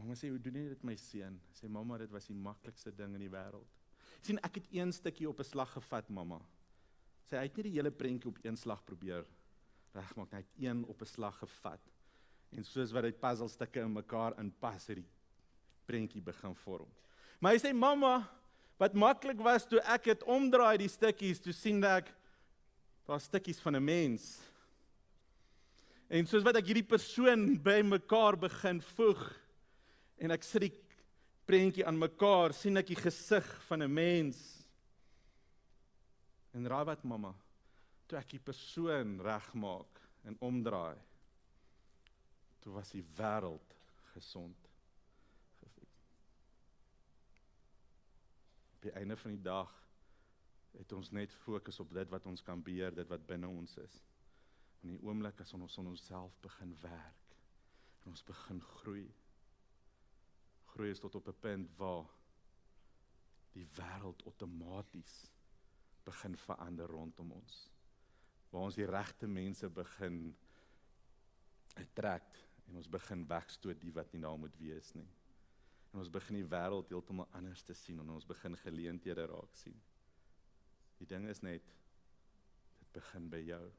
mamma sê, hoe doen jy dit my seun? Sê, mamma, dit was die maklikste ding in die wêreld. Sien, ek het een stukkie op 'n slag gevat, mamma. Sê, hy het nie die hele prentjie op een slag probeer regmaak, hy het een op 'n slag gevat. En soos wat die puzzlestukke in mekaar inpas, het die prentjie begin vorm. Maar hy sê, mamma, wat maklik was toe ek het omdraai die stukkies, toe sien ek, daar stukkies van 'n mens. En soos wat ek hierdie persoon by mekaar begin voeg, en ek sit die prentjie aan mekaar, sien ek die gesig van 'n mens. En raai wat, mamma, toe ek die persoon regmaak en omdraai, toe was die wêreld gesond. Op die einde van die dag het ons net fokus op dit wat ons kan beheer, dit wat binne ons is. In die oomblik as ons aan onsself begin werk, en ons begin groei is tot op 'n punt waar die wêreld outomaties begin verander rondom ons. Waar ons die regte mense begin attract, en ons begin wegstoot die wat nie daar moet wees nie. En ons begin die wêreld heeltemal anders te sien, en ons begin geleenthede raak sien. Die ding is net, dit begin by jou.